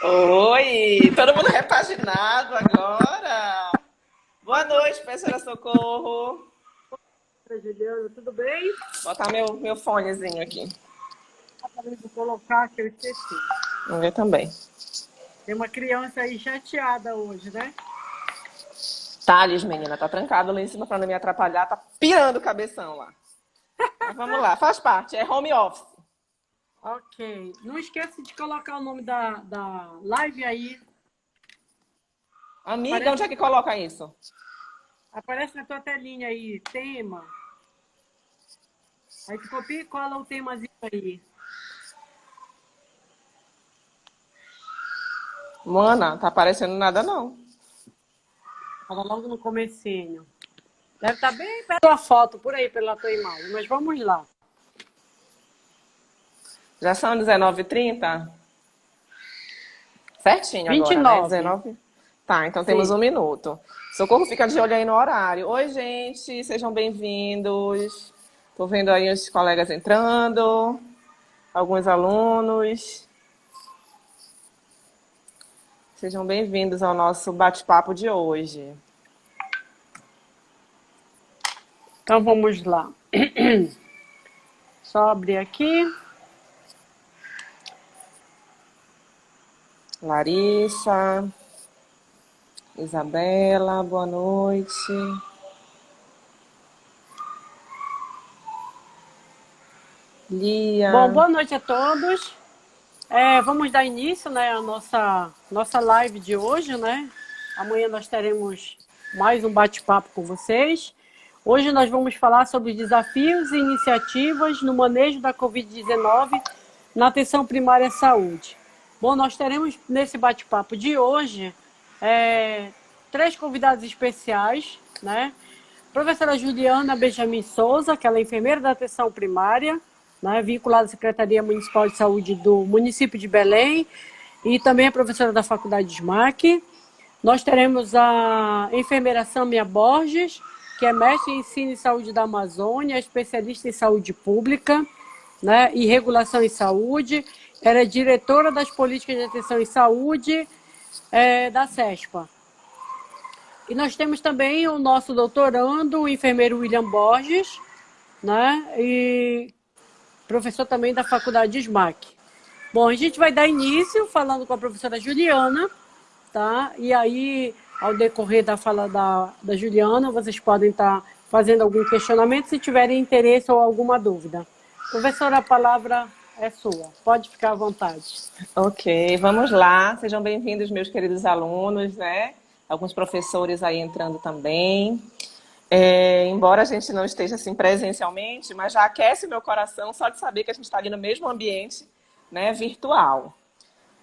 Oi, todo mundo repaginado agora. Boa noite, professora Socorro. Oi, Juliana, tudo bem? Vou botar meu fonezinho aqui. Acabei de colocar que eu esqueci. Eu também. Tem uma criança aí chateada hoje, né? Thales, menina, tá trancado lá em cima pra não me atrapalhar, tá pirando o cabeção lá. Mas vamos lá, faz parte, é home office. Ok. Não esquece de colocar o nome da live aí. Amiga, Aparece, onde é que coloca isso? aparece na tua telinha aí, tema. Aí tu copia e cola o temazinho aí. Mana, tá aparecendo nada não. Tava logo no comecinho. Deve estar bem perto da foto, por aí, pela tua imagem. Mas vamos lá. Já são 19h30? Certinho agora, né? 29. 19. Tá, então temos Sim. 1 minuto. Socorro fica de olho aí no horário. Oi, gente, sejam bem-vindos. Tô vendo aí os colegas entrando, alguns alunos. Sejam bem-vindos ao nosso bate-papo de hoje. Então vamos lá. Só abrir aqui. Larissa, Isabela, boa noite. Bom, Lia, boa noite a todos. Vamos dar início, né, à nossa live de hoje, né? Amanhã nós teremos mais um bate-papo com vocês. Hoje nós vamos falar sobre desafios e iniciativas no manejo da Covid-19 na atenção primária à saúde. Bom, nós teremos nesse bate-papo de hoje três convidados especiais, né? Professora Juliana Benjamin Souza, que ela é enfermeira da atenção primária, né, vinculada à Secretaria Municipal de Saúde do município de Belém, e também é professora da Faculdade de SMAC. Nós teremos a enfermeira Sâmia Borges, que é mestre em ensino e saúde da Amazônia, especialista em saúde pública, né, e regulação em saúde. Ela é diretora das políticas de atenção em saúde da CESPA. E nós temos também o nosso doutorando, o enfermeiro William Borges, né? E professor também da Faculdade de SMAC. Bom, a gente vai dar início falando com a professora Juliana, tá? E aí, ao decorrer da fala da Juliana, vocês podem estar fazendo algum questionamento, se tiverem interesse ou alguma dúvida. Professora, a palavra é sua. Pode ficar à vontade. ok, vamos lá. Sejam bem-vindos, meus queridos alunos, né? Alguns professores aí entrando também. Embora a gente não esteja assim presencialmente, mas já aquece meu coração só de saber que a gente está ali no mesmo ambiente, né, virtual.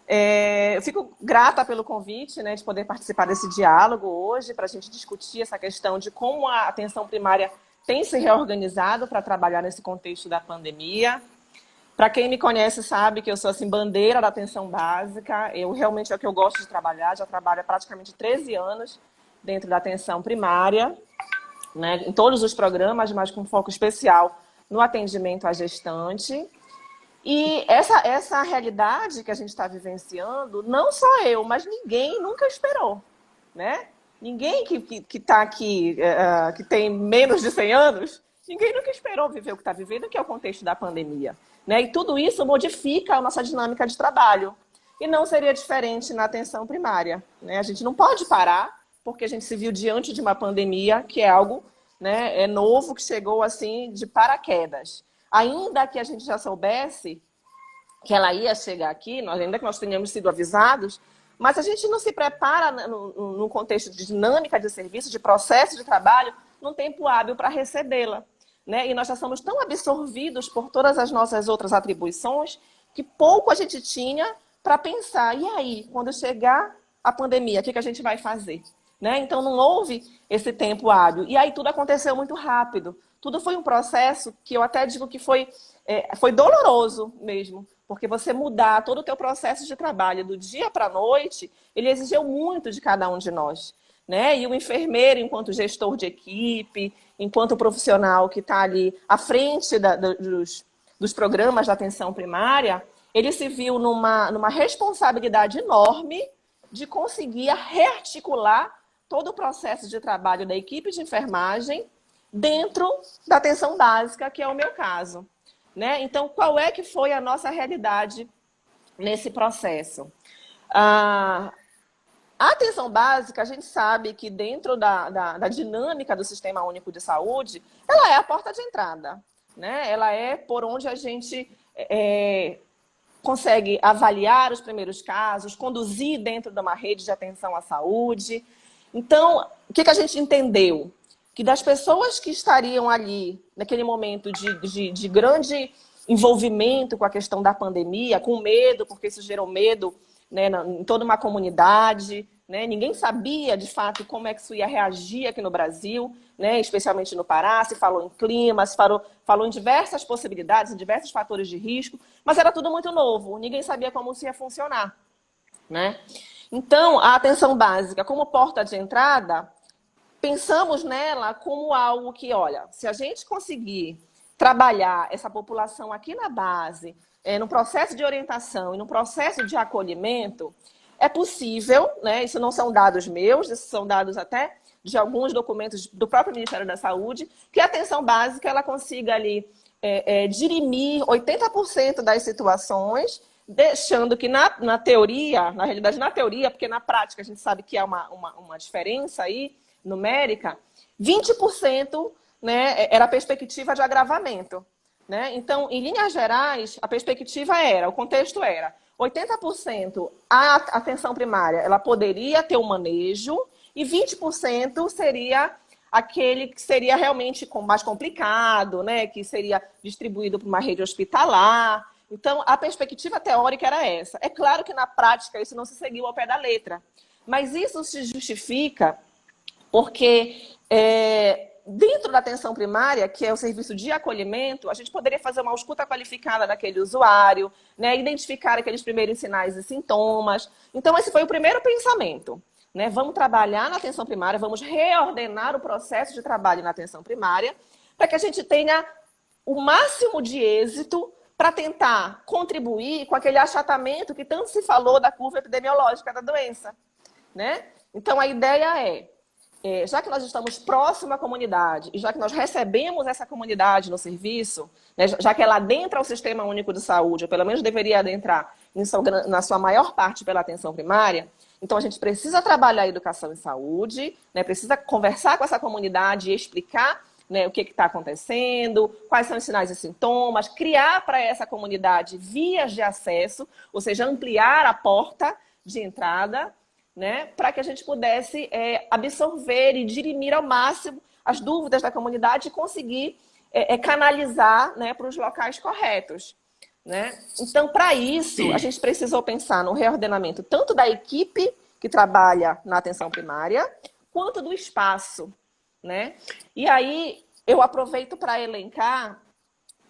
Eu fico grata pelo convite, né, de poder participar desse diálogo hoje para a gente discutir essa questão de como a atenção primária tem se reorganizado para trabalhar nesse contexto da pandemia. Para quem me conhece sabe que eu sou assim bandeira da atenção básica. Eu realmente é o que eu gosto de trabalhar. Já trabalho há praticamente 13 anos dentro da atenção primária, né, em todos os programas, mas com foco especial no atendimento à gestante. E essa realidade que a gente está vivenciando, não só eu, mas ninguém nunca esperou, né? Ninguém que está aqui, que tem menos de 100 anos, ninguém nunca esperou viver o que está vivendo, que é o contexto da pandemia, né? E tudo isso modifica a nossa dinâmica de trabalho. E não seria diferente na atenção primária, né? A gente não pode parar, porque a gente se viu diante de uma pandemia que é algo, né, novo, que chegou assim de paraquedas. Ainda que a gente já soubesse que ela ia chegar aqui, ainda que nós tenhamos sido avisados, mas a gente não se prepara no contexto de dinâmica de serviço, de processo de trabalho, num tempo hábil para recebê-la, né? E nós já somos tão absorvidos por todas as nossas outras atribuições que pouco a gente tinha para pensar, e aí, quando chegar a pandemia, o que a gente vai fazer? Né? Então não houve esse tempo hábil. E aí tudo aconteceu muito rápido. Tudo foi um processo que eu até digo que foi doloroso mesmo, porque você mudar todo o teu processo de trabalho do dia para a noite, ele exigiu muito de cada um de nós. Né? E o enfermeiro, enquanto gestor de equipe, enquanto profissional que está ali à frente dos programas de atenção primária, ele se viu numa responsabilidade enorme de conseguir rearticular todo o processo de trabalho da equipe de enfermagem dentro da atenção básica, que é o meu caso, né? Então, qual é que foi a nossa realidade nesse processo? A atenção básica, a gente sabe que dentro da dinâmica do Sistema Único de Saúde, ela é a porta de entrada, né? Ela é por onde a gente consegue avaliar os primeiros casos, conduzir dentro de uma rede de atenção à saúde. Então, o que a gente entendeu? Que das pessoas que estariam ali, naquele momento de grande envolvimento com a questão da pandemia, com medo, porque isso gerou medo, né, em toda uma comunidade, né? Ninguém sabia, de fato, como é que isso ia reagir aqui no Brasil, né? Especialmente no Pará, se falou em clima, se falou em diversas possibilidades, em diversos fatores de risco, mas era tudo muito novo, ninguém sabia como isso ia funcionar, né? Então, a atenção básica, como porta de entrada, pensamos nela como algo que, olha, se a gente conseguir trabalhar essa população aqui na base, no processo de orientação e no processo de acolhimento, é possível, né? Isso não são dados meus, isso são dados até de alguns documentos do próprio Ministério da Saúde, que a atenção básica ela consiga ali dirimir 80% das situações, deixando que na teoria, na realidade na teoria, porque na prática a gente sabe que há uma diferença aí numérica, 20%, né, era a perspectiva de agravamento, né? Então, em linhas gerais, a perspectiva o contexto era 80% a atenção primária, ela poderia ter um manejo e 20% seria aquele que seria realmente mais complicado, né? Que seria distribuído para uma rede hospitalar. Então, a perspectiva teórica era essa. É claro que na prática isso não se seguiu ao pé da letra, mas isso se justifica porque dentro da atenção primária, que é o serviço de acolhimento, a gente poderia fazer uma escuta qualificada daquele usuário, né, identificar aqueles primeiros sinais e sintomas. Então, esse foi o primeiro pensamento, né? Vamos trabalhar na atenção primária, vamos reordenar o processo de trabalho na atenção primária, para que a gente tenha o máximo de êxito para tentar contribuir com aquele achatamento que tanto se falou da curva epidemiológica da doença, né? Então, a ideia já que nós estamos próximo à comunidade e já que nós recebemos essa comunidade no serviço, né, já que ela adentra o Sistema Único de Saúde, ou pelo menos deveria adentrar na sua maior parte pela atenção primária, então a gente precisa trabalhar a educação em saúde, né, precisa conversar com essa comunidade e explicar, né, o que está acontecendo, quais são os sinais e sintomas, criar para essa comunidade vias de acesso, ou seja, ampliar a porta de entrada, né, para que a gente pudesse absorver e dirimir ao máximo as dúvidas da comunidade e conseguir canalizar, né, para os locais corretos, né? Então, para isso, a gente precisou pensar no reordenamento tanto da equipe que trabalha na atenção primária, quanto do espaço, né? E aí, eu aproveito para elencar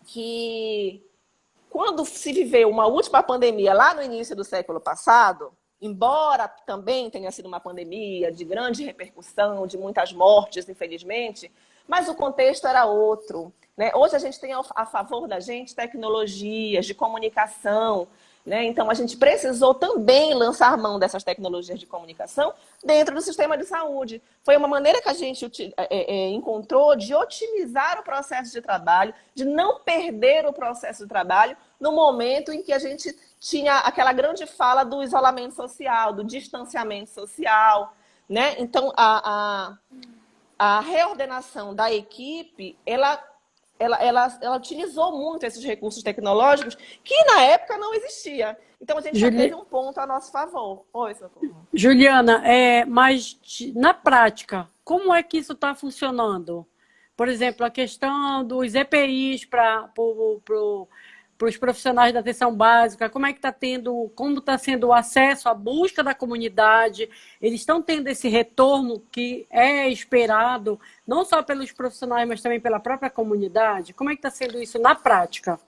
que quando se viveu uma última pandemia lá no início do século passado, embora também tenha sido uma pandemia de grande repercussão, de muitas mortes, infelizmente, mas o contexto era outro, né? Hoje a gente tem a favor da gente tecnologias de comunicação, né? Então a gente precisou também lançar mão dessas tecnologias de comunicação dentro do sistema de saúde. Foi uma maneira que a gente encontrou de otimizar o processo de trabalho, de não perder o processo de trabalho no momento em que a gente tinha aquela grande fala do isolamento social, do distanciamento social, né? Então, a reordenação da equipe, ela utilizou muito esses recursos tecnológicos que, na época, não existia. Então, a gente já teve um ponto a nosso favor. Oi, Socorro. Juliana, mas na prática, como é que isso está funcionando? Por exemplo, a questão dos EPIs para os profissionais da atenção básica, como está sendo o acesso, a busca da comunidade, eles estão tendo esse retorno que é esperado, não só pelos profissionais, mas também pela própria comunidade? Como é que está sendo isso na prática?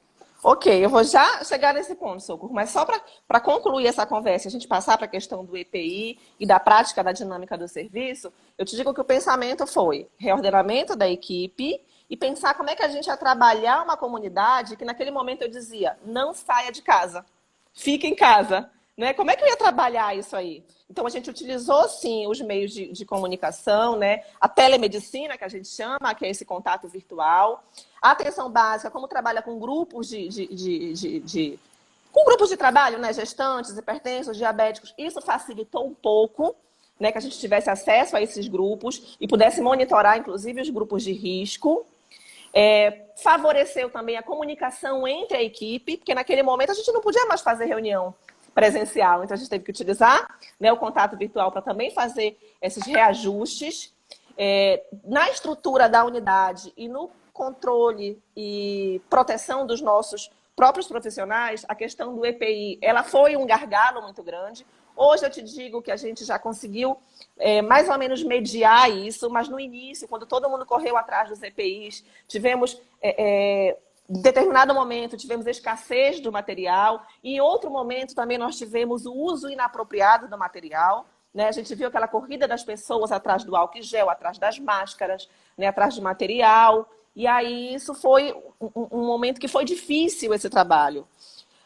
Ok, eu vou já chegar nesse ponto, Socorro, mas só para concluir essa conversa, a gente passar para a questão do EPI e da prática da dinâmica do serviço, eu te digo que o pensamento foi reordenamento da equipe, e pensar como é que a gente ia trabalhar uma comunidade que naquele momento eu dizia, não saia de casa, fica em casa, né? Como é que eu ia trabalhar isso aí? Então, a gente utilizou, sim, os meios de comunicação, né? A telemedicina, que a gente chama, que é esse contato virtual. A atenção básica, como trabalha com grupos com grupos de trabalho, né? Gestantes, hipertensos, diabéticos. Isso facilitou um pouco, né? Que a gente tivesse acesso a esses grupos e pudesse monitorar, inclusive, os grupos de risco. Favoreceu também a comunicação entre a equipe, porque naquele momento a gente não podia mais fazer reunião presencial, então a gente teve que utilizar, né, o contato virtual para também fazer esses reajustes. Na estrutura da unidade e no controle e proteção dos nossos próprios profissionais, a questão do EPI, ela foi um gargalo muito grande. Hoje eu te digo que a gente já conseguiu mais ou menos mediar isso, mas no início, quando todo mundo correu atrás dos EPIs, tivemos, em determinado momento, tivemos escassez do material, e em outro momento também nós tivemos o uso inapropriado do material, né? A gente viu aquela corrida das pessoas atrás do álcool gel, atrás das máscaras, né? Atrás de material, e aí isso foi um momento que foi difícil esse trabalho.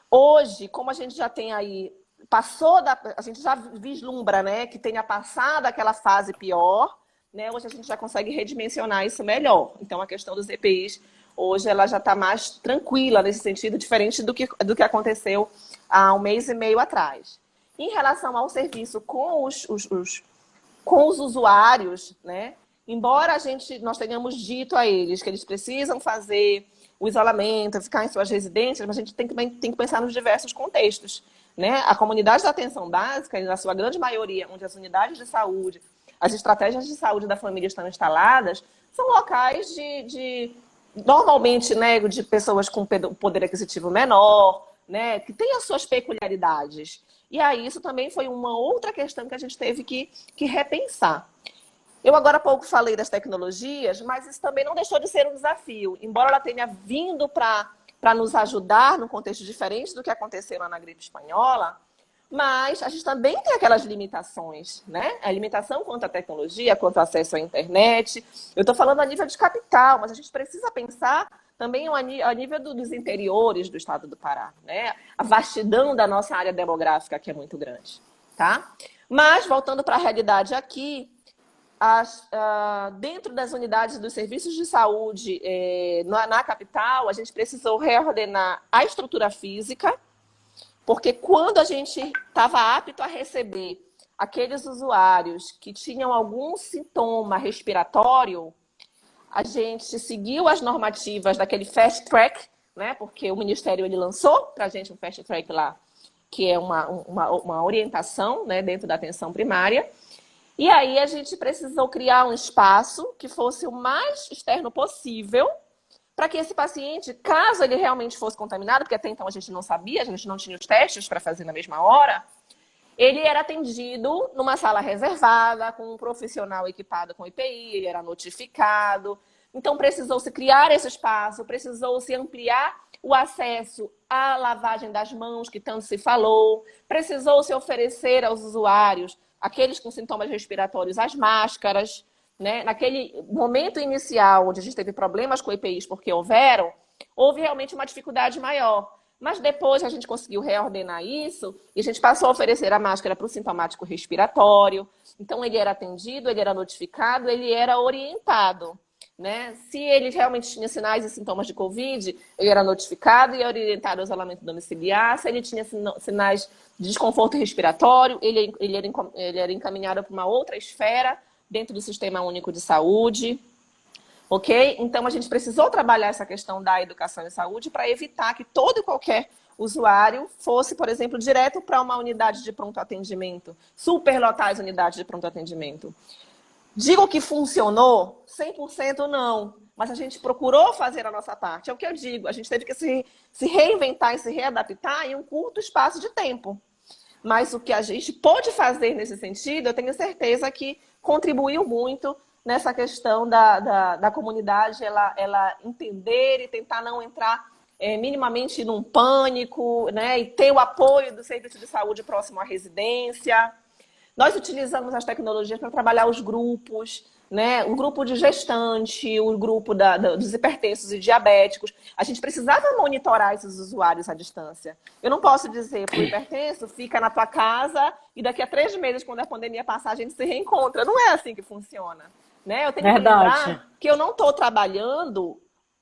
Hoje, como a gente já tem aí, a gente já vislumbra, né, que tenha passado aquela fase pior, né, hoje a gente já consegue redimensionar isso melhor. Então, a questão dos EPIs, hoje ela já está mais tranquila nesse sentido, diferente do que aconteceu há um mês e meio atrás. Em relação ao serviço com os usuários, né, embora nós tenhamos dito a eles que eles precisam fazer o isolamento, ficar em suas residências, mas a gente tem que pensar nos diversos contextos, né? A comunidade da atenção básica, na sua grande maioria, onde as unidades de saúde, as estratégias de saúde da família estão instaladas, são locais normalmente, né, de pessoas com poder aquisitivo menor, né, que têm as suas peculiaridades. E aí isso também foi uma outra questão que a gente teve que repensar. Eu agora há pouco falei das tecnologias, mas isso também não deixou de ser um desafio. Embora ela tenha vindo para nos ajudar num contexto diferente do que aconteceu lá na gripe espanhola, mas a gente também tem aquelas limitações, né? A limitação quanto à tecnologia, quanto ao acesso à internet. Eu estou falando a nível de capital, mas a gente precisa pensar também a nível dos interiores do estado do Pará, né? A vastidão da nossa área demográfica, que é muito grande, tá? Mas, voltando para a realidade aqui, dentro das unidades dos serviços de saúde na capital, a gente precisou reordenar a estrutura física, porque quando a gente estava apto a receber aqueles usuários que tinham algum sintoma respiratório, a gente seguiu as normativas daquele fast track, né? Porque o Ministério ele lançou para a gente um fast track lá, que é uma orientação, né, dentro da atenção primária. E aí a gente precisou criar um espaço que fosse o mais externo possível para que esse paciente, caso ele realmente fosse contaminado, porque até então a gente não sabia, a gente não tinha os testes para fazer na mesma hora, ele era atendido numa sala reservada, com um profissional equipado com EPI, ele era notificado. Então precisou-se criar esse espaço, precisou-se ampliar o acesso à lavagem das mãos, que tanto se falou, precisou-se oferecer aos usuários, aqueles com sintomas respiratórios, as máscaras, né? Naquele momento inicial, onde a gente teve problemas com EPIs porque houve realmente uma dificuldade maior. Mas depois a gente conseguiu reordenar isso e a gente passou a oferecer a máscara para o sintomático respiratório. Então, ele era atendido, ele era notificado, ele era orientado, né? Se ele realmente tinha sinais e sintomas de Covid, ele era notificado e orientado ao isolamento domiciliar. Se ele tinha sinais de desconforto respiratório, ele era encaminhado para uma outra esfera dentro do Sistema Único de Saúde. Ok? Então, a gente precisou trabalhar essa questão da educação em saúde para evitar que todo e qualquer usuário fosse, por exemplo, direto para uma unidade de pronto atendimento, superlotar as unidades de pronto atendimento. Digo que funcionou? 100% não. Mas a gente procurou fazer a nossa parte. É o que eu digo. A gente teve que se reinventar e se readaptar em um curto espaço de tempo. Mas o que a gente pôde fazer nesse sentido, eu tenho certeza que contribuiu muito nessa questão da comunidade, ela entender e tentar não entrar minimamente num pânico, né? E ter o apoio do serviço de saúde próximo à residência. Nós utilizamos as tecnologias para trabalhar os grupos, né? O grupo de gestante, o grupo dos hipertensos e diabéticos. A gente precisava monitorar esses usuários à distância. Eu não posso dizer para o hipertenso, fica na tua casa e daqui a 3 meses, quando a pandemia passar, a gente se reencontra. Não é assim que funciona. Né? Eu tenho que Verdade. lembrar que eu não estou trabalhando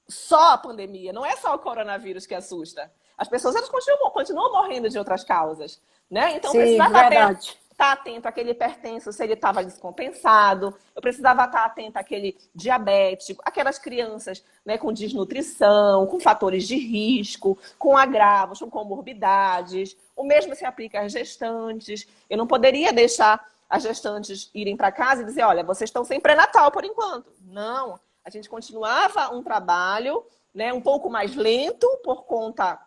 só a pandemia, não é só o coronavírus que assusta. As pessoas elas continuam morrendo de outras causas. Né? Então, Sim, precisava verdade. estar atento àquele hipertenso, se ele estava descompensado. Eu precisava estar atento àquele diabético, aquelas crianças, né, com desnutrição, com fatores de risco, com agravos, com comorbidades. O mesmo se aplica às gestantes. Eu não poderia deixar as gestantes irem para casa e dizer, olha, vocês estão sem pré-natal por enquanto. Não. A gente continuava um trabalho, né, um pouco mais lento por conta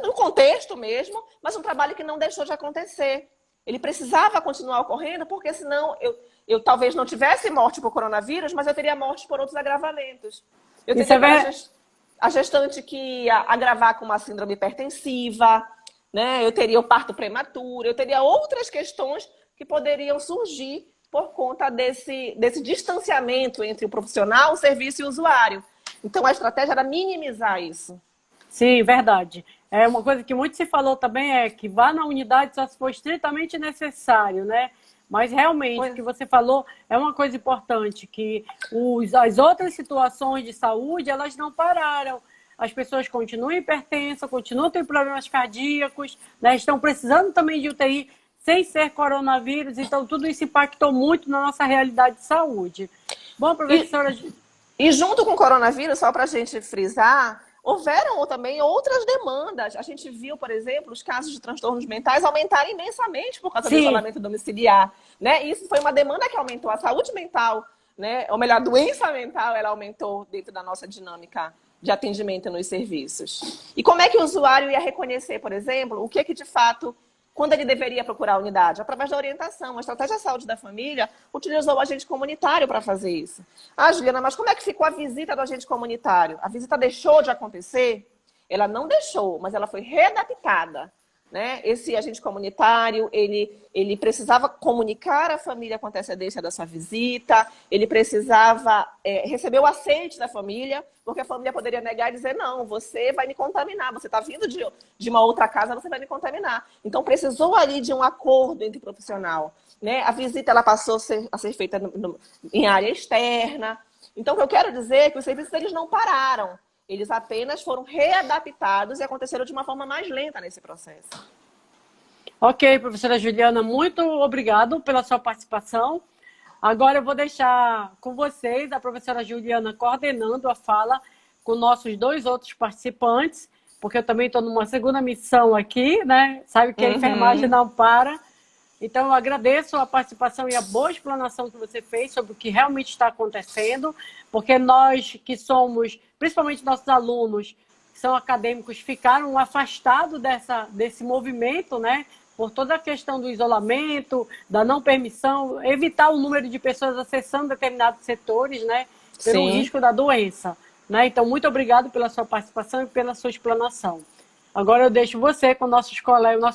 do contexto mesmo, mas um trabalho que não deixou de acontecer. Ele precisava continuar ocorrendo, porque senão eu talvez não tivesse morte por coronavírus, mas eu teria morte por outros agravamentos. Eu Isso teria a gestante que ia agravar com uma síndrome hipertensiva, né? Eu teria o parto prematuro, eu teria outras questões que poderiam surgir por conta desse distanciamento entre o profissional, o serviço e o usuário. Então, a estratégia era minimizar isso. Sim, verdade. É uma coisa que muito se falou também é que vá na unidade só se for estritamente necessário, né? Mas realmente, o que você falou é uma coisa importante, que as outras situações de saúde, elas não pararam. As pessoas continuam hipertensas, continuam tendo problemas cardíacos, né? Estão precisando também de UTI sem ser coronavírus, então tudo isso impactou muito na nossa realidade de saúde. Bom, professora... E junto com o coronavírus, só para a gente frisar, houveram também outras demandas. A gente viu, por exemplo, os casos de transtornos mentais aumentarem imensamente por causa do isolamento domiciliar. Né? Isso foi uma demanda que aumentou. A saúde mental, né? Ou melhor, a doença mental, ela aumentou dentro da nossa dinâmica de atendimento nos serviços. E como é que o usuário ia reconhecer, por exemplo, o que de fato... Quando ele deveria procurar a unidade? Através da orientação. A Estratégia de Saúde da Família utilizou o agente comunitário para fazer isso. Ah, Juliana, mas como é que ficou a visita do agente comunitário? A visita deixou de acontecer? Ela não deixou, mas ela foi readaptada. Né? Esse agente comunitário, ele precisava comunicar à família com antecedência da sua visita, ele precisava receber o aceite da família, porque a família poderia negar e dizer, não, você vai me contaminar, você está vindo de uma outra casa, você vai me contaminar. Então, precisou ali de um acordo entre o profissional. Né? A visita ela passou a ser feita em área externa. Então, o que eu quero dizer é que os serviços eles não pararam. Eles apenas foram readaptados e aconteceram de uma forma mais lenta nesse processo. Ok, professora Juliana, muito obrigado pela sua participação. Agora eu vou deixar com vocês a professora Juliana coordenando a fala com nossos 2 outros participantes, porque eu também estou numa segunda missão aqui, né? Sabe que a enfermagem não para. Então, eu agradeço a participação e a boa explanação que você fez sobre o que realmente está acontecendo, porque nós que somos, principalmente nossos alunos, que são acadêmicos, ficaram afastados desse movimento, né? Por toda a questão do isolamento, da não permissão, evitar o número de pessoas acessando determinados setores, né? Pelo risco da doença. Né? Então, muito obrigado pela sua participação e pela sua explanação. Agora eu deixo você com nossos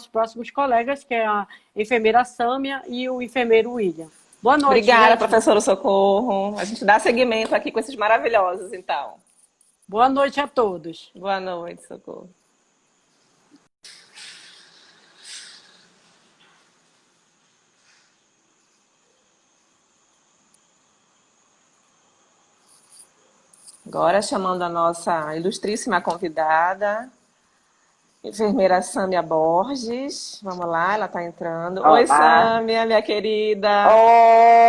próximos colegas, que é a enfermeira Sâmia e o enfermeiro William. Boa noite. Obrigada, gente. professora Socorro. A gente dá seguimento aqui com esses maravilhosos, então. Boa noite a todos. Boa noite, Socorro. Agora chamando a nossa ilustríssima convidada, enfermeira Sâmia Borges. Vamos lá, ela está entrando. Olá. Oi, Sâmia, minha querida.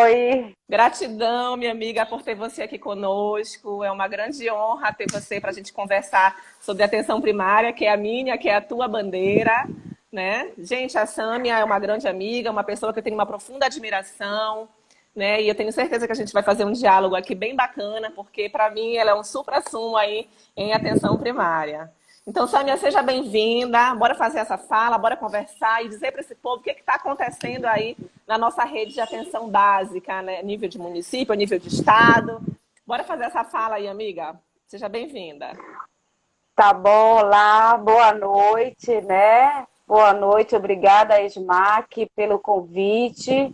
Oi. Gratidão, minha amiga, por ter você aqui conosco. É uma grande honra ter você para a gente conversar sobre atenção primária, que é a minha, que é a tua bandeira. Né? Gente, a Sâmia é uma grande amiga, uma pessoa que eu tenho uma profunda admiração. Né? E eu tenho certeza que a gente vai fazer um diálogo aqui bem bacana, porque para mim ela é um supra-sumo aí em atenção primária. Então, Sâmia, seja bem-vinda. Bora fazer essa fala, bora conversar e dizer para esse povo o que está acontecendo aí na nossa rede de atenção básica, né? Nível de município, nível de estado. Bora fazer essa fala aí, amiga. Seja bem-vinda. Tá bom, olá, boa noite, né? Boa noite, obrigada, Esmac, pelo convite.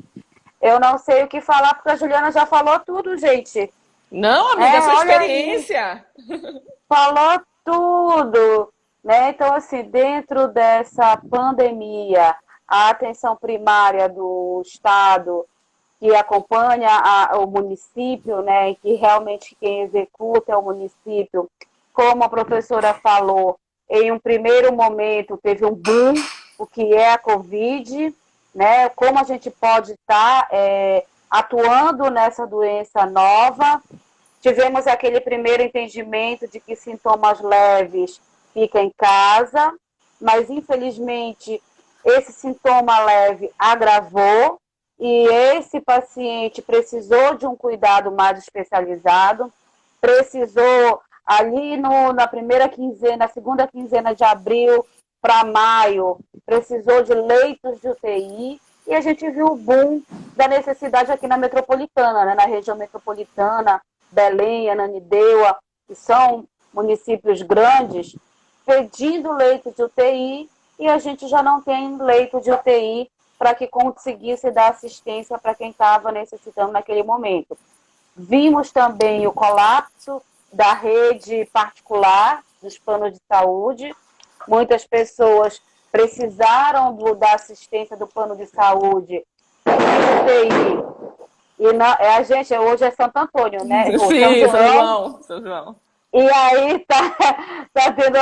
Eu não sei o que falar, porque a Juliana já falou tudo, gente. Não, amiga, a sua Olha aí, experiência. falou tudo, né? Então, assim, dentro dessa pandemia, a atenção primária do Estado, que acompanha o município, né? Que realmente quem executa é o município, como a professora falou, em um primeiro momento teve um boom, o que é a Covid, né? Como a gente pode estar atuando nessa doença nova. Tivemos aquele primeiro entendimento de que sintomas leves fica em casa, mas infelizmente esse sintoma leve agravou e esse paciente precisou de um cuidado mais especializado, precisou ali na primeira quinzena, na segunda quinzena de abril para maio, precisou de leitos de UTI e a gente viu o boom da necessidade aqui na metropolitana, né, na região metropolitana, Belém, Ananindeua, que são municípios grandes, pedindo leito de UTI e a gente já não tem leito de UTI para que conseguisse dar assistência para quem estava necessitando naquele momento. Vimos também o colapso da rede particular dos planos de saúde. Muitas pessoas precisaram da assistência do plano de saúde de UTI. E não, a gente, hoje é Santo Antônio, né? O São Sim, São João. João. São João. E aí tá tendo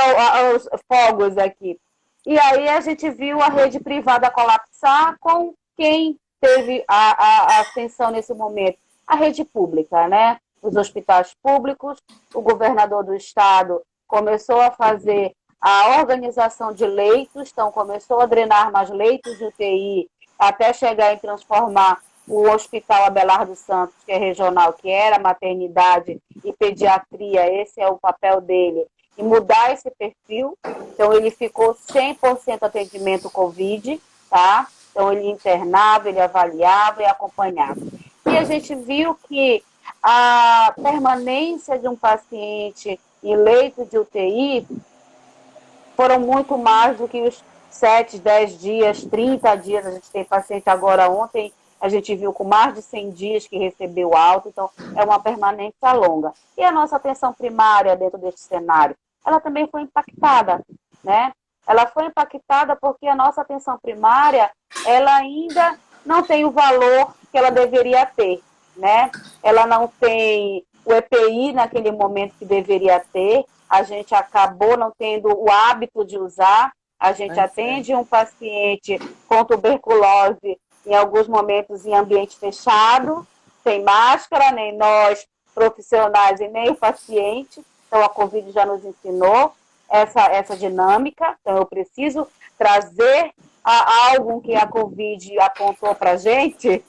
os fogos aqui. E aí a gente viu a rede privada colapsar com quem teve a atenção nesse momento? A rede pública, né? Os hospitais públicos, o governador do estado começou a fazer a organização de leitos, então começou a drenar mais leitos de UTI, até chegar em transformar o Hospital Abelardo Santos, que é regional, que era maternidade e pediatria, esse é o papel dele, e mudar esse perfil. Então, ele ficou 100% atendimento COVID, tá? Então, ele internava, ele avaliava e acompanhava. E a gente viu que a permanência de um paciente em leito de UTI foram muito mais do que os 7, 10 dias, 30 dias. A gente tem paciente agora ontem, a gente viu com mais de 100 dias que recebeu alta, então é uma permanência longa. E a nossa atenção primária dentro deste cenário, ela também foi impactada, né? Ela foi impactada porque a nossa atenção primária, ela ainda não tem o valor que ela deveria ter, né? Ela não tem o EPI naquele momento que deveria ter, a gente acabou não tendo o hábito de usar, a gente atende um paciente com tuberculose em alguns momentos em ambiente fechado, sem máscara, nem nós profissionais e nem o paciente. Então, a Covid já nos ensinou essa dinâmica. Então, eu preciso trazer algo que a Covid apontou para a gente,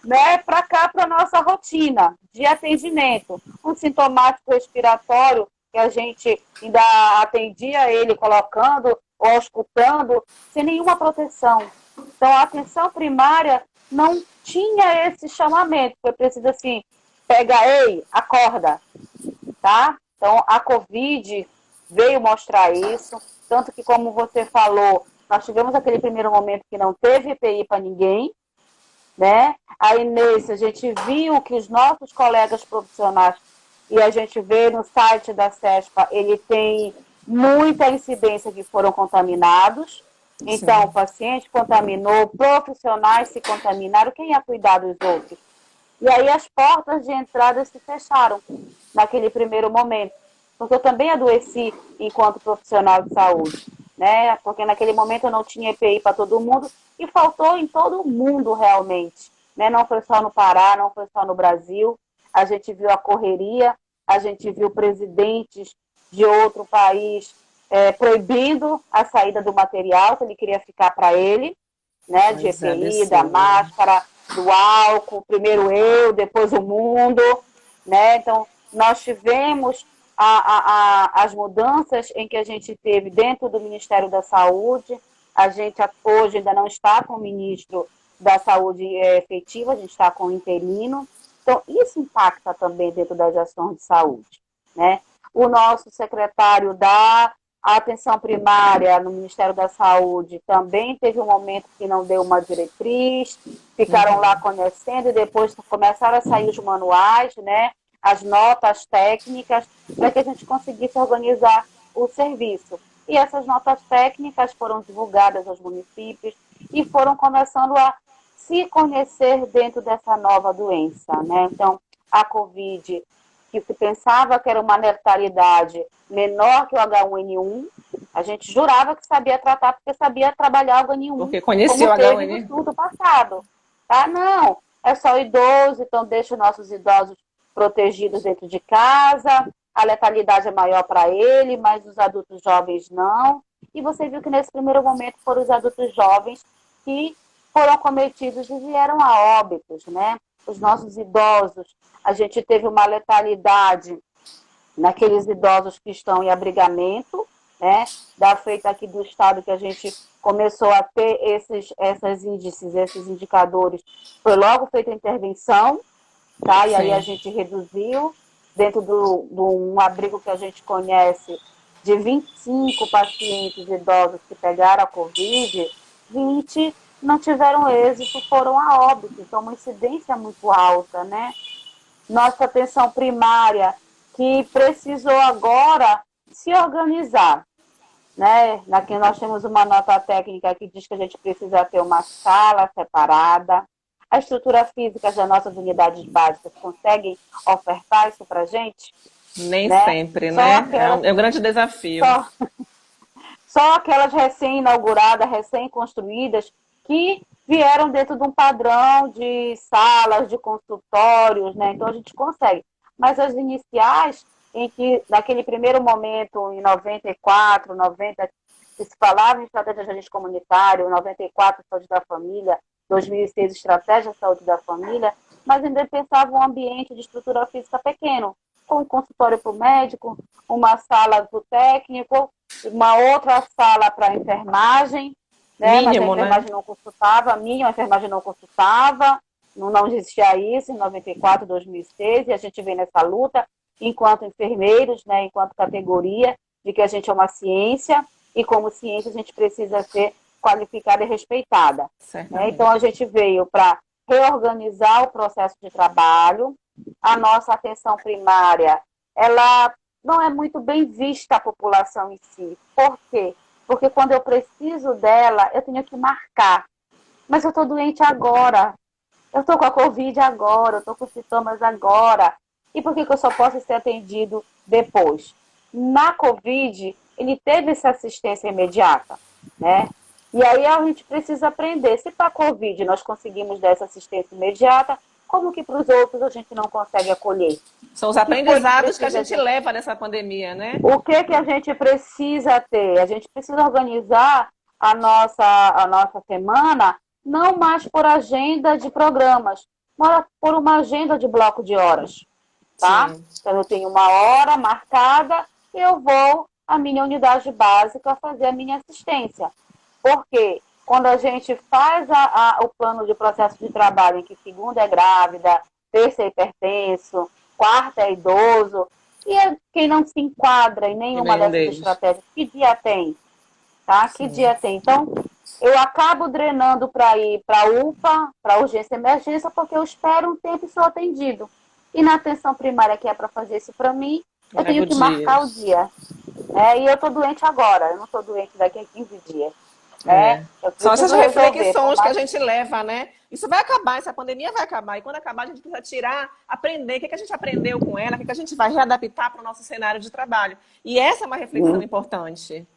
né, para cá, para a nossa rotina de atendimento. Um sintomático respiratório, que a gente ainda atendia ele colocando ou auscultando, sem nenhuma proteção. Então, a atenção primária não tinha esse chamamento. Foi preciso assim, pega, ei, acorda, tá? Então, a Covid veio mostrar isso, tanto que, como você falou, nós tivemos aquele primeiro momento que não teve EPI para ninguém, né? Aí, nesse, a gente viu que os nossos colegas profissionais, e a gente vê no site da CESPA, ele tem muita incidência que foram contaminados. Então, sim, o paciente contaminou, profissionais se contaminaram, quem ia cuidar dos outros? E aí as portas de entrada se fecharam naquele primeiro momento. Porque eu também adoeci enquanto profissional de saúde, né? Porque naquele momento eu não tinha EPI para todo mundo e faltou em todo mundo realmente, né? Não foi só no Pará, não foi só no Brasil. A gente viu a correria, a gente viu presidentes de outro país proibindo a saída do material, que ele queria ficar para ele, né? De EPI, da máscara, do álcool, primeiro eu, depois o mundo, né? Então, nós tivemos as mudanças em que a gente teve dentro do Ministério da Saúde. A gente hoje ainda não está com o ministro da Saúde efetivo, a gente está com o interino. Então, isso impacta também dentro das ações de saúde, né? O nosso secretário dá A atenção primária no Ministério da Saúde também teve um momento que não deu uma diretriz, ficaram lá conhecendo e depois começaram a sair os manuais, né, as notas técnicas, para que a gente conseguisse organizar o serviço. E essas notas técnicas foram divulgadas aos municípios e foram começando a se conhecer dentro dessa nova doença, né? Então, a Covid, que se pensava que era uma letalidade menor que o H1N1, a gente jurava que sabia tratar porque sabia trabalhar o H1N1. Porque conhecia o como teve H1N1. no estudo passado. Tá? Não, é só idoso, então deixa os nossos idosos protegidos dentro de casa, a letalidade é maior para ele, mas os adultos jovens não. E você viu que nesse primeiro momento foram os adultos jovens que foram acometidos e vieram a óbitos, né? Os nossos idosos, a gente teve uma letalidade naqueles idosos que estão em abrigamento, né? Da feita aqui do estado que a gente começou a ter esses índices, esses indicadores, foi logo feita a intervenção, tá? E aí a gente reduziu dentro do um abrigo que a gente conhece de 25 pacientes idosos que pegaram a Covid, 20 não tiveram êxito, foram a óbito, então uma incidência muito alta, né? Nossa atenção primária, que precisou agora se organizar, né? Aqui nós temos uma nota técnica que diz que a gente precisa ter uma sala separada. A estrutura física das nossas unidades básicas conseguem ofertar isso para a gente? Nem né? sempre, né? É um grande desafio. Só aquelas recém-inauguradas, recém-construídas, que vieram dentro de um padrão de salas, de consultórios, né? Então a gente consegue. Mas as iniciais, em que naquele primeiro momento, em 94, 90, que se falava em estratégia de agente comunitário, 94, saúde da família, 2006, estratégia de saúde da família, mas ainda pensava um ambiente de estrutura física pequeno, com um consultório para o médico, uma sala para o técnico, uma outra sala para a enfermagem, né? Mínimo, mas a enfermagem não consultava, a enfermagem não consultava, não existia isso em 94, 2006, e a gente vem nessa luta enquanto enfermeiros, né, enquanto categoria, de que a gente é uma ciência, e como ciência a gente precisa ser qualificada e respeitada. Né? Então a gente veio para reorganizar o processo de trabalho. A nossa atenção primária, ela não é muito bem vista a população em si. Por quê? Porque quando eu preciso dela, eu tenho que marcar. Mas eu estou doente agora. Eu estou com a Covid agora, eu estou com sintomas agora. E por que eu só posso ser atendido depois? Na Covid, ele teve essa assistência imediata, né? E aí a gente precisa aprender. Se para a Covid nós conseguimos dar essa assistência imediata, como que para os outros a gente não consegue acolher? São os aprendizados que a gente leva nessa pandemia, né? O que a gente precisa ter? A gente precisa organizar a nossa semana não mais por agenda de programas, mas por uma agenda de bloco de horas. Tá? Então eu tenho uma hora marcada e eu vou à minha unidade básica fazer a minha assistência. Porque quando a gente faz o plano de processo de trabalho em que segunda é grávida, terça é hipertenso, quarta é idoso, e quem não se enquadra em nenhuma dessas estratégias, que dia tem? Tá? Que dia tem? Então, eu acabo drenando para ir para a UPA, para urgência e emergência, porque eu espero um tempo e sou atendido. E na atenção primária, que é para fazer isso para mim, eu tenho que marcar o dia. E eu estou doente agora, eu não estou doente daqui a 15 dias. São essas reflexões que a gente leva, né? Isso vai acabar, essa pandemia vai acabar. E quando acabar, a gente precisa tirar, aprender o que a gente aprendeu com ela, o que a gente vai readaptar para o nosso cenário de trabalho. E essa é uma reflexão importante.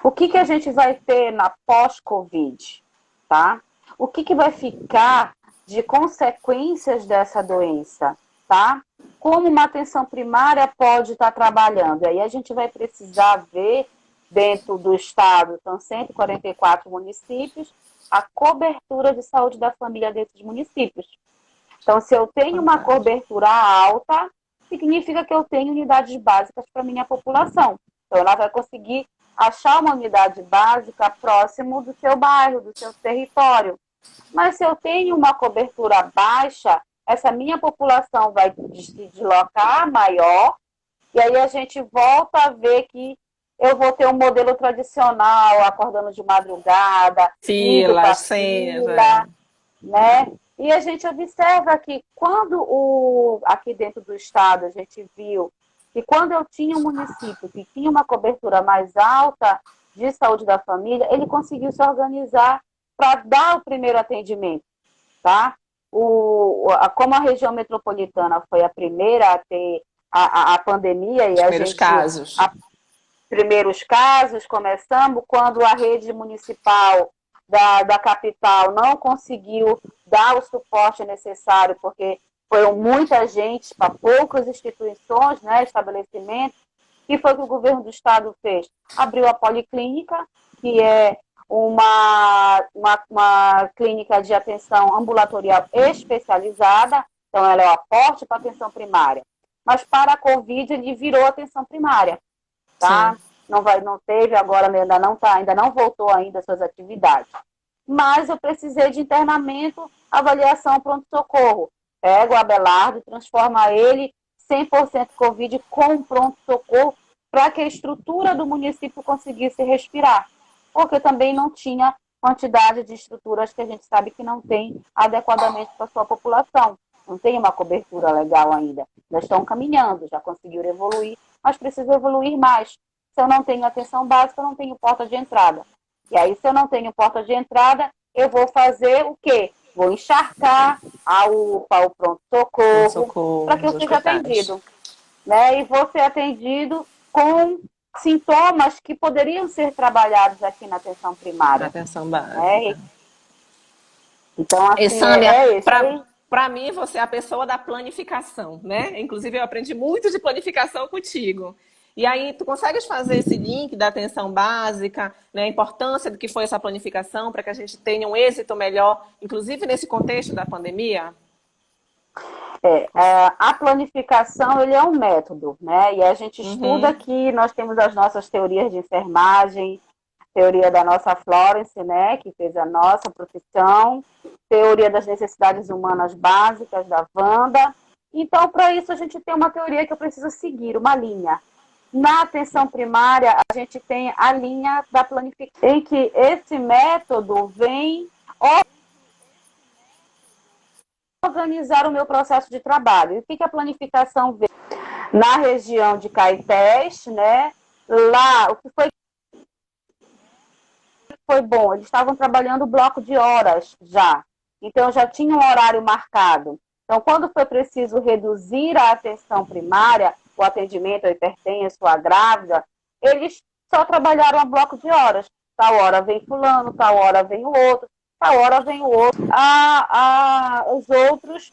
O que a gente vai ter na pós-Covid? Tá? O que vai ficar de consequências dessa doença? Tá? Como uma atenção primária pode estar trabalhando? Aí a gente vai precisar ver, dentro do estado, são 144 municípios, a cobertura de saúde da família desses municípios. Então, se eu tenho uma cobertura alta, significa que eu tenho unidades básicas para a minha população. Então, ela vai conseguir achar uma unidade básica próximo do seu bairro, do seu território. Mas se eu tenho uma cobertura baixa, essa minha população vai se deslocar maior, e aí a gente volta a ver que eu vou ter um modelo tradicional, acordando de madrugada, indo para Filas, senhas, fila, né? E a gente observa que aqui dentro do estado, a gente viu que quando eu tinha um município que tinha uma cobertura mais alta de saúde da família, ele conseguiu se organizar para dar o primeiro atendimento, tá? Como a região metropolitana foi a primeira a ter a pandemia e os a primeiros gente... casos. Primeiros casos, começamos quando a rede municipal da capital não conseguiu dar o suporte necessário, porque foi muita gente para poucas instituições, né, estabelecimentos. E foi o que o governo do estado fez? Abriu a policlínica, que é uma clínica de atenção ambulatorial especializada, então ela é o aporte para a atenção primária. Mas para a Covid ele virou atenção primária. Tá? Não teve, agora ainda não voltou ainda às suas atividades. Mas eu precisei de internamento, avaliação, pronto-socorro. Pego o Abelardo e transforma ele 100% Covid com pronto-socorro para que a estrutura do município conseguisse respirar. Porque também não tinha quantidade de estruturas que a gente sabe que não tem adequadamente para a sua população. Não tem uma cobertura legal ainda. Já estão caminhando, já conseguiram evoluir, mas precisam evoluir mais. Se eu não tenho atenção básica, eu não tenho porta de entrada. E aí, se eu não tenho porta de entrada, eu vou fazer o quê? Vou encharcar a UPA, o pronto-socorro, para que eu seja atendido. Né? E vou ser atendido com sintomas que poderiam ser trabalhados aqui na atenção primária. Na atenção básica. Né? Então, assim, Sâmia, para mim, você é a pessoa da planificação, né? Inclusive, eu aprendi muito de planificação contigo. E aí, tu consegues fazer esse link da atenção básica, né? A importância do que foi essa planificação para que a gente tenha um êxito melhor, inclusive nesse contexto da pandemia? A planificação, ele é um método, né? E a gente estuda aqui, nós temos as nossas teorias de enfermagem, teoria da nossa Florence, né? Que fez a nossa profissão, teoria das necessidades humanas básicas da Wanda. Então, para isso, a gente tem uma teoria que eu preciso seguir, uma linha. Na atenção primária, a gente tem a linha da planificação, em que esse método vem organizar o meu processo de trabalho. E o que a planificação vem? Na região de Caetés, né? Lá, o que foi bom? Eles estavam trabalhando o bloco de horas já. Então, já tinha um horário marcado. Então, quando foi preciso reduzir a atenção primária, o atendimento ao hipertenso, a grávida, eles só trabalharam a bloco de horas. Tal hora vem fulano, tal hora vem o outro, tal hora vem o outro. Os outros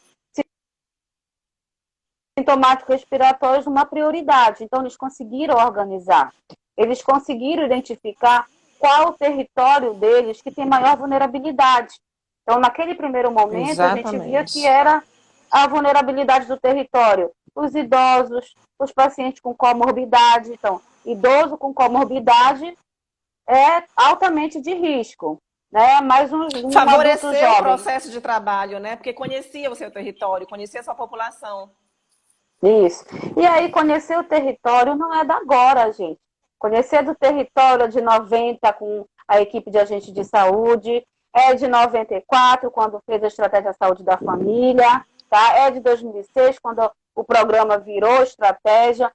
sintomáticos respiratórios uma prioridade. Então, eles conseguiram organizar. Eles conseguiram identificar qual o território deles que tem maior vulnerabilidade. Então, naquele primeiro momento, exatamente, a gente via que era a vulnerabilidade do território. Os idosos, os pacientes com comorbidade. Então, idoso com comorbidade é altamente de risco. Né? Mais um favorecer o processo de trabalho, né? Porque conhecia o seu território, conhecia a sua população. Isso. E aí, conhecer o território não é da agora, gente. Conhecer do território de 90 com a equipe de agente de saúde, é de 94, quando fez a Estratégia Saúde da Família, tá? É de 2006, quando o programa virou estratégia.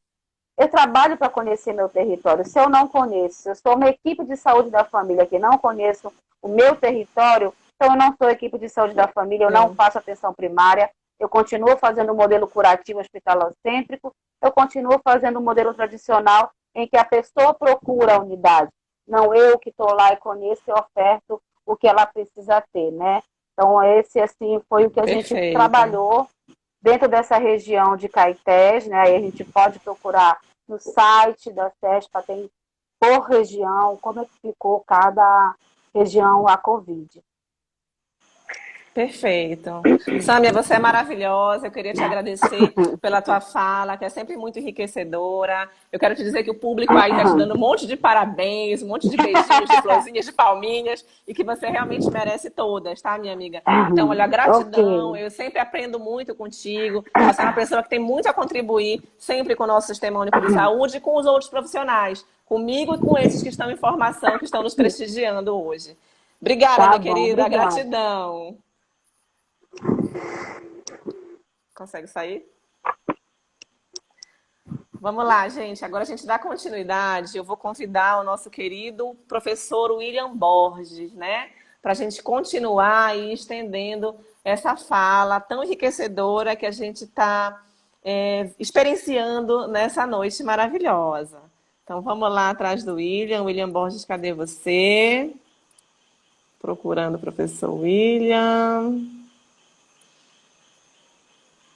Eu trabalho para conhecer meu território. Se eu não conheço, se eu sou uma equipe de saúde da família que não conheço o meu território, então eu não sou equipe de saúde da família, eu não faço atenção primária, eu continuo fazendo o modelo curativo hospitalocêntrico, eu continuo fazendo o modelo tradicional em que a pessoa procura a unidade, não eu que estou lá e conheço e oferto o que ela precisa ter, né? Então, esse, assim, foi o que a gente trabalhou dentro dessa região de Caetés, né? Aí a gente pode procurar no site da CESPA, tem por região, como é que ficou cada região a Covid. Perfeito. Sâmia, você é maravilhosa. Eu queria te agradecer pela tua fala, que é sempre muito enriquecedora. Eu quero te dizer que o público aí está te dando um monte de parabéns, um monte de beijinhos, de florzinhas, de palminhas, e que você realmente merece todas, tá, minha amiga? Então, olha, gratidão. Okay. Eu sempre aprendo muito contigo. Você é uma pessoa que tem muito a contribuir sempre com o nosso Sistema Único de Saúde e com os outros profissionais. comigo e com esses que estão em formação, que estão nos prestigiando hoje. Obrigada, Tá minha bom, querida. obrigada. Gratidão. Consegue sair? Vamos lá, gente. Agora a gente dá continuidade. Eu vou convidar o nosso querido professor William Borges, né? Para a gente continuar aí estendendo essa fala tão enriquecedora que a gente está experienciando nessa noite maravilhosa. Então vamos lá atrás do William. William Borges, cadê você? Procurando o professor William.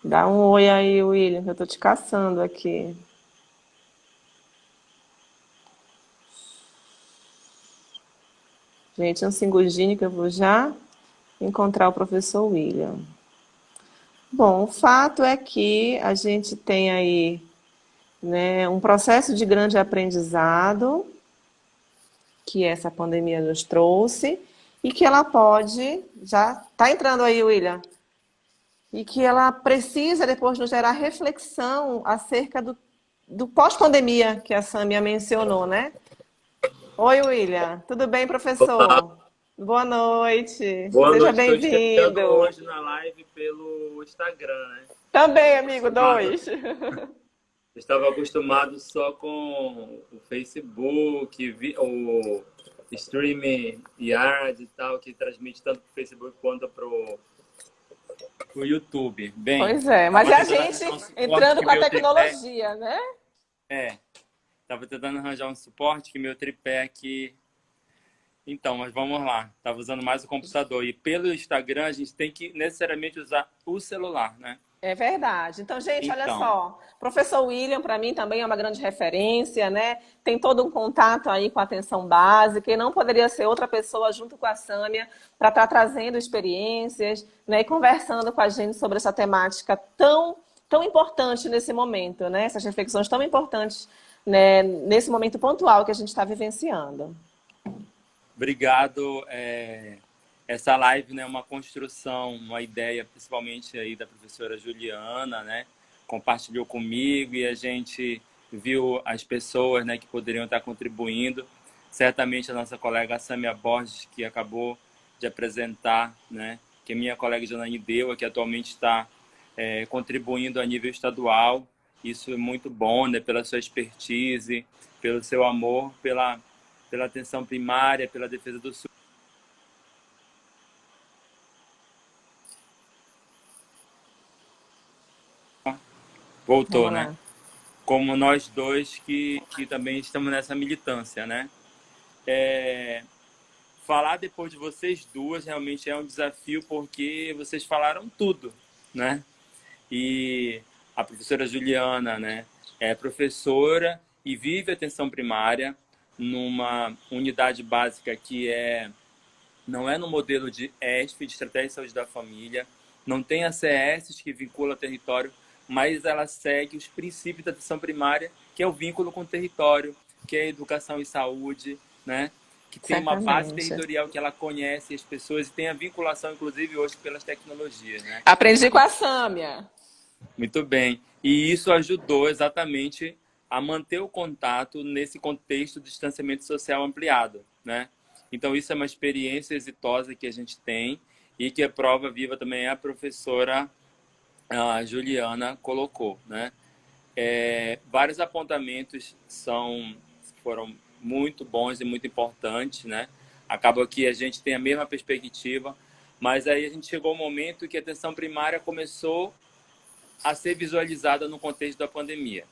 Dá um oi aí, William, que eu estou te caçando aqui. Gente, um segundinho que eu vou já encontrar o professor William. Bom, o fato é que a gente tem aí, né, um processo de grande aprendizado que essa pandemia nos trouxe e que ela pode, já está entrando aí, William, e que ela precisa depois nos gerar reflexão acerca do pós-pandemia que a Sâmia mencionou, né? Oi, William. Tudo bem, Olá, professor? Boa noite. boa Seja noite. Estou te pegando bem-vindo. hoje na live pelo Instagram, né? Também, Estava amigo, acostumado, dois. estava acostumado só com o Facebook, o Streaming Yard e tal, que transmite tanto para o Facebook quanto para o YouTube. Bem, Pois é, mas estava é a tentando gente arranjar um suporte entrando que com a meu tripé... tecnologia, né? Estava tentando arranjar um suporte que meu tripé aqui... Então, mas vamos lá. Estava usando mais o computador. E pelo Instagram, a gente tem que necessariamente usar o celular, né? É verdade. Então, gente, olha Então, só. Professor William, para mim, também é uma grande referência, né? Tem todo um contato aí com a atenção básica e não poderia ser outra pessoa junto com a Sâmia para estar trazendo experiências, né? E conversando com a gente sobre essa temática tão importante nesse momento, né? Essas reflexões tão importantes, né? Nesse momento pontual que a gente está vivenciando. obrigado. Essa live, né, é uma construção, uma ideia, principalmente aí da professora Juliana, né? Compartilhou comigo e a gente viu as pessoas, né, que poderiam estar contribuindo. Certamente a nossa colega Sâmia Borges, que acabou de apresentar, né, que minha colega Janaíne Deua, que atualmente está contribuindo a nível estadual. Isso é muito bom, né, pela sua expertise, pelo seu amor, pela atenção primária, pela defesa do SUS. Voltou, Vamos né? lá. Como nós dois que também estamos nessa militância, né? Falar depois de vocês duas realmente é um desafio, porque vocês falaram tudo, né? E a professora Juliana, né, é professora e vive atenção primária numa unidade básica que não é no modelo de ESF, de Estratégia de Saúde da Família, não tem a CS que vincula o território, mas ela segue os princípios da atenção primária, que é o vínculo com o território, que é a educação e saúde, né? Que tem uma base Certamente. territorial que ela conhece as pessoas e tem a vinculação, inclusive, hoje pelas tecnologias, né? Aprendi com a Sâmia. Muito bem. E isso ajudou exatamente a manter o contato nesse contexto de distanciamento social ampliado, né? Então, isso é uma experiência exitosa que a gente tem e que a prova viva também a professora Juliana colocou, né? Vários apontamentos foram muito bons e muito importantes, né? Acaba que a gente tem a mesma perspectiva, mas aí a gente chegou ao momento que a atenção primária começou a ser visualizada no contexto da pandemia,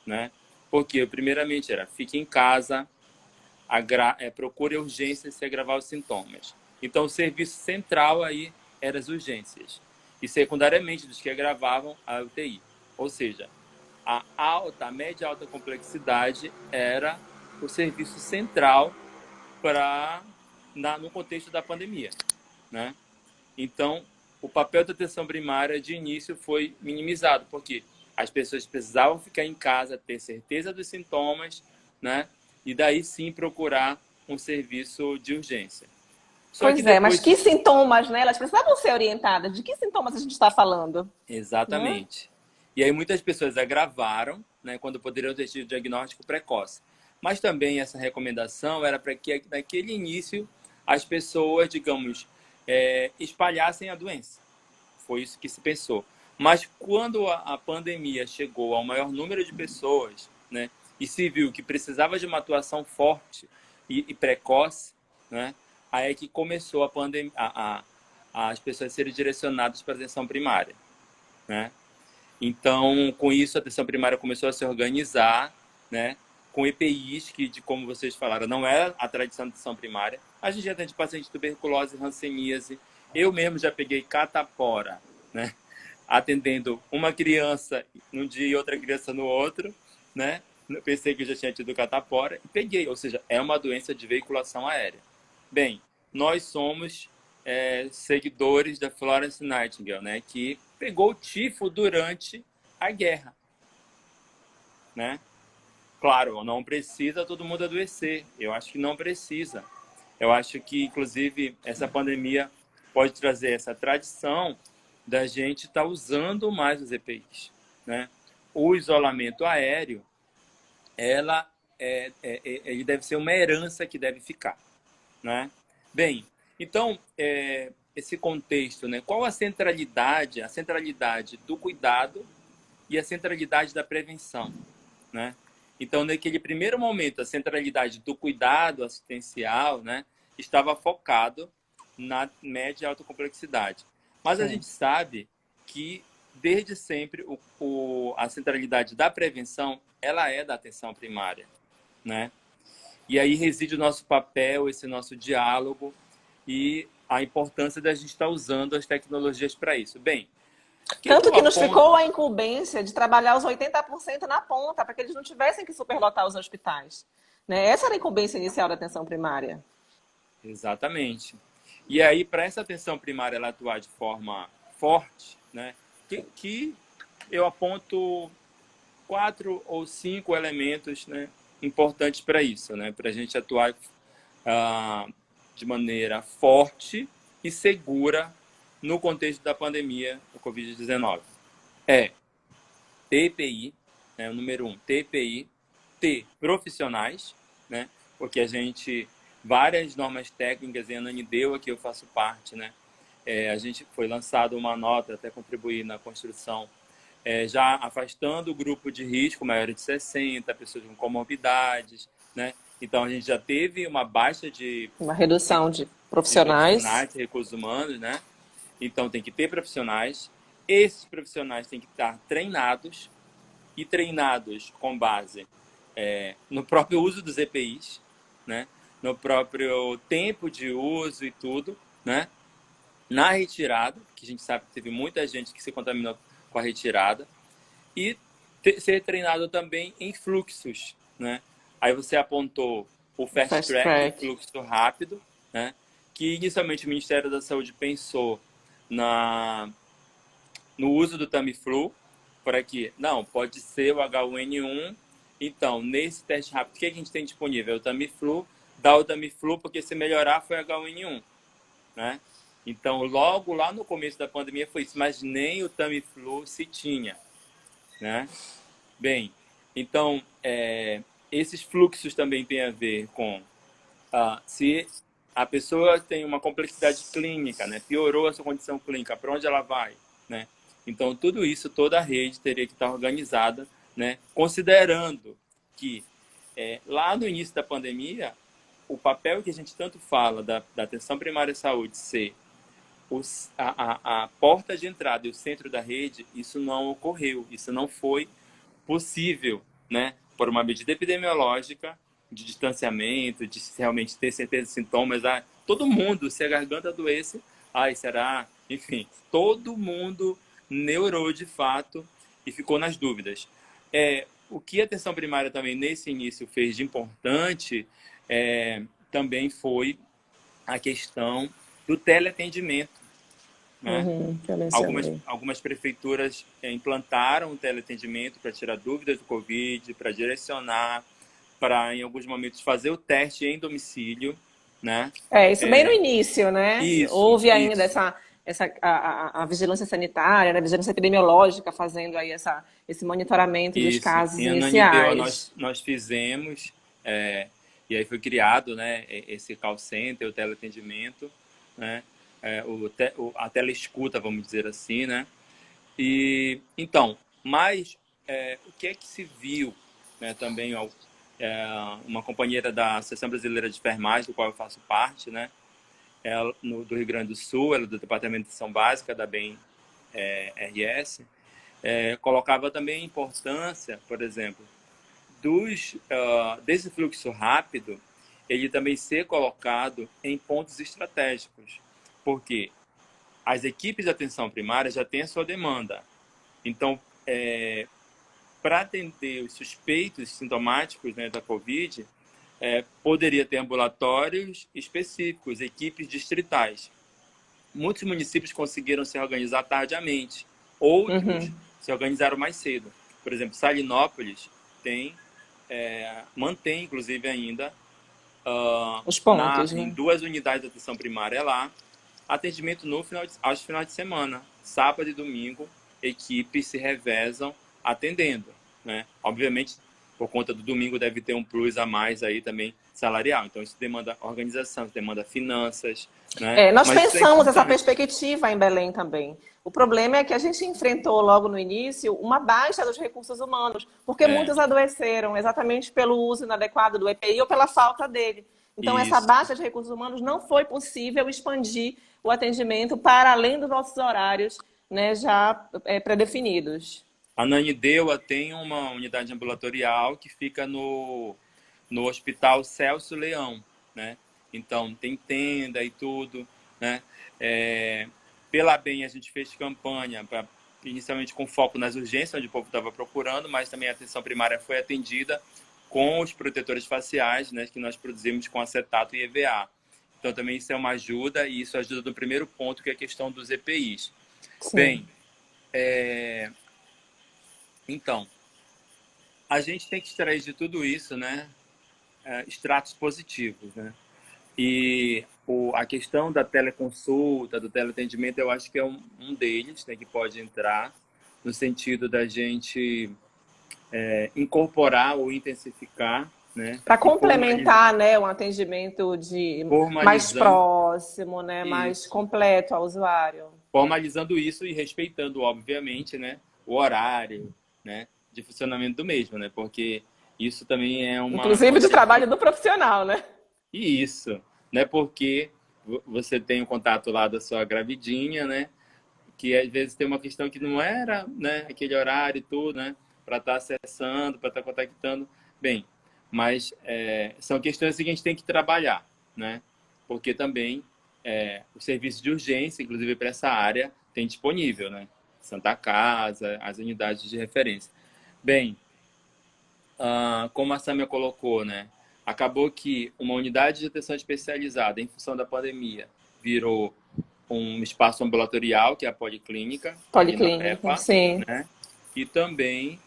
né? Porque, primeiramente, era fique em casa, procure urgências se agravar os sintomas. Então, o serviço central aí era as urgências. E, secundariamente, dos que agravavam, a UTI. Ou seja, a média e alta complexidade era o serviço central no contexto da pandemia, né? Então, o papel da atenção primária de início foi minimizado, porque as pessoas precisavam ficar em casa, ter certeza dos sintomas, né? E daí sim procurar um serviço de urgência. Só que Pois é, mas depois... que sintomas, né? Elas precisavam ser orientadas. De que sintomas a gente está falando? Não é? Exatamente. E aí muitas pessoas agravaram, né, quando poderiam ter tido diagnóstico precoce. Mas também essa recomendação era para que naquele início as pessoas, digamos, espalhassem a doença. Foi isso que se pensou. Mas quando a pandemia chegou ao maior número de pessoas, né, e se viu que precisava de uma atuação forte e precoce, né, aí é que começou a pandemia, as pessoas serem direcionadas para a atenção primária, né? Então, com isso, a atenção primária começou a se organizar, né, com EPIs, que, como vocês falaram, não é a tradição da atenção primária. A gente já atende paciente de tuberculose, hanseníase. Eu mesmo já peguei catapora, né, atendendo uma criança num dia e outra criança no outro, né? Eu pensei que eu já tinha tido catapora e peguei, ou seja, é uma doença de veiculação aérea. Bem, nós somos seguidores da Florence Nightingale, né, que pegou o tifo durante a guerra, né? Claro, não precisa todo mundo adoecer. Eu acho que não precisa. Eu acho que, inclusive, essa pandemia pode trazer essa tradição da gente estar usando mais os EPIs, né? O isolamento aéreo, ele deve ser uma herança que deve ficar, né? Bem, então, esse contexto, né? Qual a centralidade do cuidado e a centralidade da prevenção, né? Então, naquele primeiro momento, a centralidade do cuidado assistencial, né, estava focado na média e alta complexidade. Mas a gente sabe que, desde sempre, a centralidade da prevenção, ela é da atenção primária, né? E aí reside o nosso papel, esse nosso diálogo e a importância da gente estar usando as tecnologias para isso. Bem, tanto que nos ficou a incumbência de trabalhar os 80% na ponta, para que eles não tivessem que superlotar os hospitais, né? Essa era a incumbência inicial da atenção primária. Exatamente. E aí, para essa atenção primária ela atuar de forma forte, né, que eu aponto 4 ou 5 elementos, né, importantes para isso, né, para a gente atuar de maneira forte e segura no contexto da pandemia do Covid-19. Ter EPI, né, o número 1, ter EPI, ter profissionais, né, porque a gente, várias normas técnicas, e a Ananideu, que eu faço parte, né, a gente foi lançado uma nota, até contribuir na construção, já afastando o grupo de risco maior de 60, pessoas com comorbidades, né? Então, a gente já teve uma baixa de... uma redução de profissionais. De recursos humanos, né? Então, tem que ter profissionais. Esses profissionais têm que estar treinados e treinados com base no próprio uso dos EPIs, né? No próprio tempo de uso e tudo, né? Na retirada, que a gente sabe que teve muita gente que se contaminou com a retirada, e ser treinado também em fluxos, né? Aí você apontou o fast track, o fluxo rápido, né? Que inicialmente o Ministério da Saúde pensou no uso do Tamiflu, para que, não, pode ser o H1N1, então, nesse teste rápido, o que a gente tem disponível? O Tamiflu, dá o Tamiflu, porque se melhorar foi H1N1, né? Então, logo lá no começo da pandemia foi isso, mas nem o Tamiflu se tinha, né? Bem, então, esses fluxos também têm a ver com se a pessoa tem uma complexidade clínica, né? Piorou a sua condição clínica, para onde ela vai, né? Então, tudo isso, toda a rede teria que estar organizada, né? Considerando que lá no início da pandemia, o papel que a gente tanto fala da atenção primária à saúde ser a porta de entrada e o centro da rede, isso não ocorreu, isso não foi possível, né? Por uma medida epidemiológica, de distanciamento, de realmente ter certeza de sintomas. Todo mundo, se a garganta adoece, será? Enfim, todo mundo neurou de fato e ficou nas dúvidas. O que a atenção primária também nesse início fez de importante também foi a questão do teleatendimento, né? Algumas prefeituras implantaram o teleatendimento para tirar dúvidas do Covid, para direcionar, para, em alguns momentos, fazer o teste em domicílio, né? Isso bem no início, né? Houve ainda a vigilância sanitária, a vigilância epidemiológica fazendo aí esse monitoramento dos casos iniciais. Nós fizemos, E aí foi criado, né, esse call center, o teleatendimento, né, a teleescuta, vamos dizer assim, né. E então, mas o que é que se viu, né, também uma companheira da Associação Brasileira de Enfermagem, do qual eu faço parte, né, ela, do Rio Grande do Sul, ela é do Departamento de Atenção Básica da BEM-RS, colocava também a importância, por exemplo, desse fluxo rápido, ele também ser colocado em pontos estratégicos, porque as equipes de atenção primária já têm a sua demanda. Então, para atender os suspeitos sintomáticos, né, da Covid, poderia ter ambulatórios específicos, equipes distritais. Muitos municípios conseguiram se organizar tardiamente, outros se organizaram mais cedo. Por exemplo, Salinópolis mantém, inclusive, ainda Os pontos, em né? 2 unidades de atenção primária lá, atendimento aos finais de semana, sábado e domingo, equipes se revezam atendendo, né? Obviamente, por conta do domingo deve ter um plus a mais aí também salarial. Então isso demanda organização, isso demanda finanças, né? Nós Mas isso é pensamos essa importante. perspectiva em Belém também. O problema é que a gente enfrentou logo no início uma baixa dos recursos humanos, porque muitos adoeceram exatamente pelo uso inadequado do EPI ou pela falta dele. Então, essa Isso. baixa de recursos humanos não foi possível expandir o atendimento para além dos nossos horários, né, já pré-definidos. A Ananindeua tem uma unidade ambulatorial que fica no Hospital Celso Leão, né? Então, tem tenda e tudo, né? Pela BEM, a gente fez campanha, inicialmente com foco nas urgências, onde o povo estava procurando, mas também a atenção primária foi atendida com os protetores faciais, né, que nós produzimos com acetato e EVA. Então, também isso é uma ajuda, e isso ajuda no primeiro ponto, que é a questão dos EPIs. Sim. Bem, então, a gente tem que extrair de tudo isso, né, extratos positivos, né? E a questão da teleconsulta, do teleatendimento, eu acho que é um deles, né, que pode entrar no sentido da gente incorporar ou intensificar, né? Para complementar, né, um atendimento mais próximo, né, mais completo ao usuário. Formalizando isso e respeitando, obviamente, né, o horário, né, de funcionamento do mesmo, né? Porque isso também é inclusive de trabalho do profissional, né? E isso, né? Porque você tem o contato lá da sua gravidinha, né? Que às vezes tem uma questão que não era, né, aquele horário e tudo, né? Para estar acessando, para estar contactando. Bem, mas são questões que a gente tem que trabalhar, né? Porque também o serviço de urgência, inclusive para essa área, tem disponível, né? Santa Casa, as unidades de referência. Bem, como a Sâmia colocou, né? Acabou que uma unidade de atenção especializada, em função da pandemia, virou um espaço ambulatorial, que é a Policlínica. Policlínica, sim. Né? E também,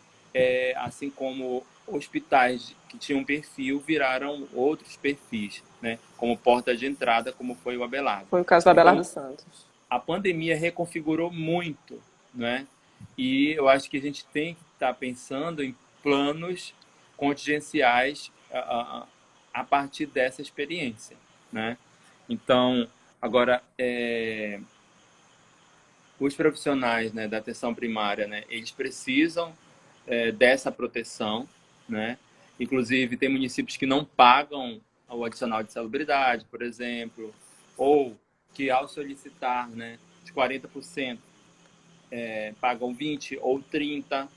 assim como hospitais que tinham perfil, viraram outros perfis, né? Como porta de entrada, como foi o Abelardo. Foi o caso do Abelardo Santos. A pandemia reconfigurou muito, né? E eu acho que a gente tem que estar pensando em planos contingenciais a partir dessa experiência, né? Então, agora, os profissionais, né, da atenção primária, né, eles precisam dessa proteção, né? Inclusive, tem municípios que não pagam o adicional de salubridade, por exemplo, ou que ao solicitar, né, de 40%, pagam 20% ou 30%,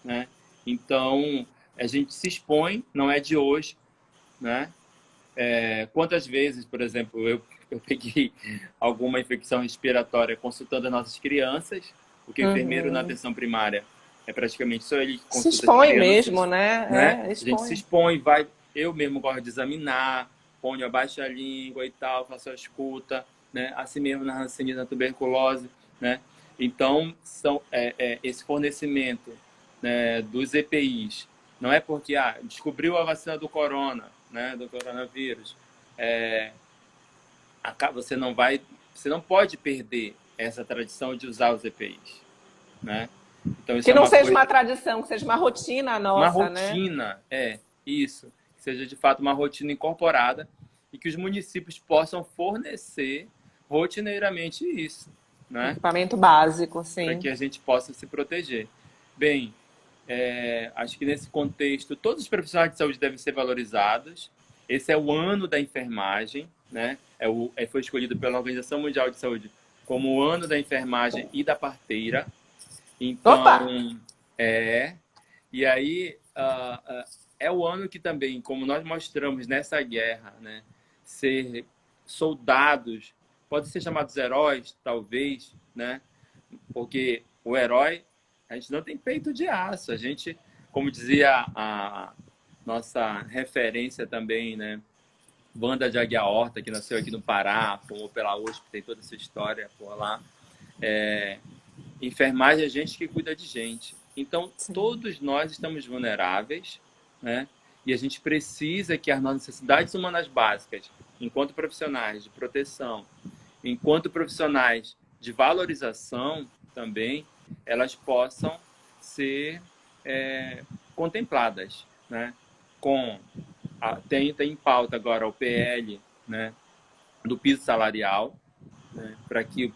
né? Então, a gente se expõe, não é de hoje, né? Quantas vezes, por exemplo, eu peguei alguma infecção respiratória consultando as nossas crianças, porque o enfermeiro na atenção primária é praticamente só ele que consulta se expõe as crianças, mesmo, né? A gente se expõe, eu mesmo gosto de examinar, ponho abaixo a língua e tal, faço a escuta, né? Assim mesmo na hanseníase, na tuberculose, né? Então, esse fornecimento, né, dos EPIs, não é porque descobriu a vacina do corona, né, do coronavírus, você não pode perder essa tradição de usar os EPIs, né? Então, isso que não seja coisa, uma tradição, que seja uma rotina nossa, uma rotina, né? isso. seja de fato uma rotina incorporada e que os municípios possam fornecer rotineiramente isso, né? Equipamento básico, Para sim. que a gente possa se proteger. Bem, acho que nesse contexto, todos os profissionais de saúde devem ser valorizados. Esse é o ano da enfermagem, né? Foi escolhido pela Organização Mundial de Saúde como o ano da enfermagem e da parteira. Opa! Então, e aí é o ano que também, como nós mostramos nessa guerra, né, ser soldados, pode ser chamados heróis, talvez, né? Porque o herói, a gente não tem peito de aço. A gente, como dizia a nossa referência também, né? Wanda de Águia Horta, que nasceu aqui no Pará, formou pela USP, tem toda essa história por lá. Enfermagem é gente que cuida de gente. Então, Sim. todos nós estamos vulneráveis, né? E a gente precisa que as nossas necessidades humanas básicas, enquanto profissionais de proteção, enquanto profissionais de valorização também, elas possam ser contempladas, né? Tem em pauta agora o PL, né, do piso salarial, né, para que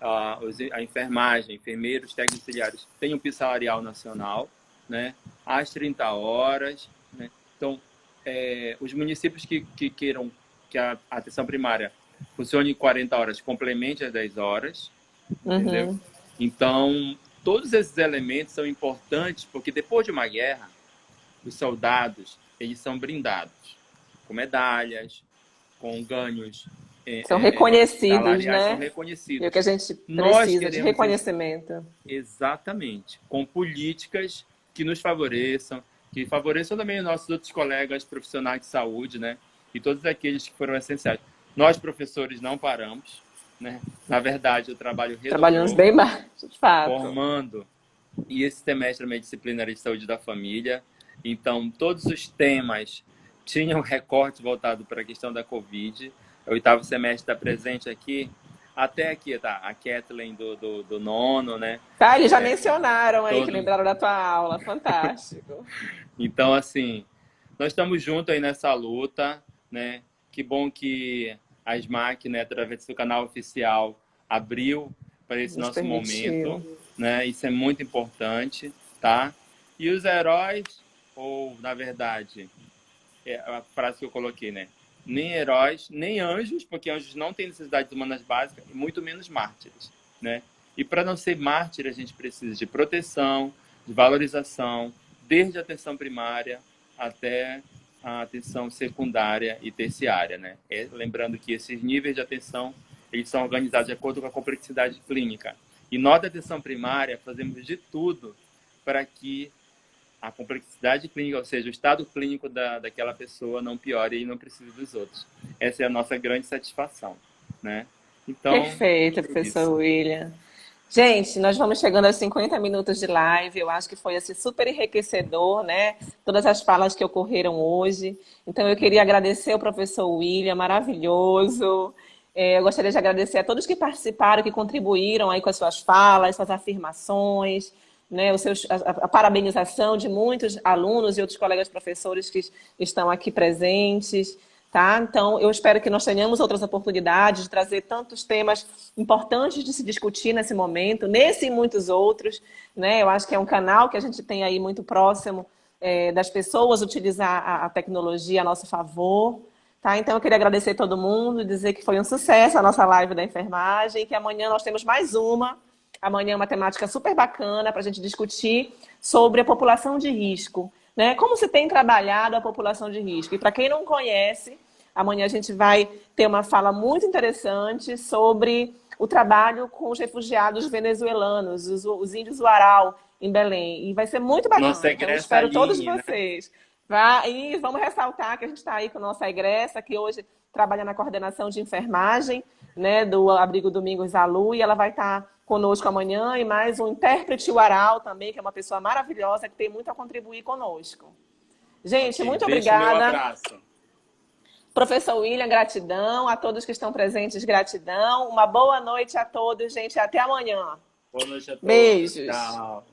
a enfermagem, enfermeiros, técnicos auxiliares tenham um piso salarial nacional, né, às 30 horas. Né? Então, os municípios que queiram que a atenção primária funcione em 40 horas, complemente as 10 horas, entendeu? Então, todos esses elementos são importantes, porque depois de uma guerra, os soldados, eles são brindados com medalhas, com ganhos São reconhecidos, salariais, né? são reconhecidos. E o que a gente Nós precisa de queremos reconhecimento. exatamente, com políticas que nos favoreçam, que favoreçam também os nossos outros colegas profissionais de saúde, né? E todos aqueles que foram essenciais. Nós, professores, não paramos, né? Na verdade, o trabalho Trabalhamos redobrou, bem mais, de fato. formando, e esse semestre a Medidisciplinar de Saúde da Família. Então, todos os temas tinham recorte voltado para a questão da Covid. O 8º semestre está presente aqui. Até aqui tá a Kathleen do nono, né? Tá, eles já mencionaram aí, que todo... lembraram da tua aula. Fantástico. Então, assim, nós estamos juntos aí nessa luta, né? Que bom que a SMAC, né, através do canal oficial, abriu para esse nosso momento, né? Isso é muito importante, tá? E os heróis, ou, na verdade, a frase que eu coloquei, né? Nem heróis, nem anjos, porque anjos não têm necessidades humanas básicas, e muito menos mártires, né? E para não ser mártir, a gente precisa de proteção, de valorização, desde a atenção primária até a atenção secundária e terciária, né? Lembrando que esses níveis de atenção, eles são organizados de acordo com a complexidade clínica. E nós da atenção primária fazemos de tudo para que a complexidade clínica, ou seja, o estado clínico daquela pessoa não piore e não precise dos outros. Essa é a nossa grande satisfação, né? Então, perfeito, professor William. Gente, nós vamos chegando aos 50 minutos de live. Eu acho que foi assim, super enriquecedor, né? Todas as falas que ocorreram hoje. Então, eu queria agradecer ao professor William, maravilhoso. Eu gostaria de agradecer a todos que participaram, que contribuíram aí com as suas falas, suas afirmações, né? A parabenização de muitos alunos e outros colegas professores que estão aqui presentes. Tá? Então, eu espero que nós tenhamos outras oportunidades de trazer tantos temas importantes de se discutir nesse momento, nesse e muitos outros, né? Eu acho que é um canal que a gente tem aí muito próximo das pessoas utilizar a tecnologia a nosso favor. Tá? Então, eu queria agradecer a todo mundo, dizer que foi um sucesso a nossa live da enfermagem, que amanhã nós temos mais uma. Amanhã é uma temática super bacana para a gente discutir sobre a população de risco. Né? Como se tem trabalhado a população de risco? E para quem não conhece, amanhã a gente vai ter uma fala muito interessante sobre o trabalho com os refugiados venezuelanos, os índios Uaral, em Belém. E vai ser muito bacana. Nossa, então, eu espero Aline, todos né? vocês. E vamos ressaltar que a gente está aí com a nossa egressa, que hoje trabalha na coordenação de enfermagem, né, do Abrigo Domingos Alu, e ela vai estar conosco amanhã, e mais um intérprete Uaral também, que é uma pessoa maravilhosa, que tem muito a contribuir conosco. Gente, muito obrigada. Meu abraço. Professor William, gratidão. A todos que estão presentes, gratidão. Uma boa noite a todos, gente. Até amanhã. Boa noite a todos. Beijos. Tchau.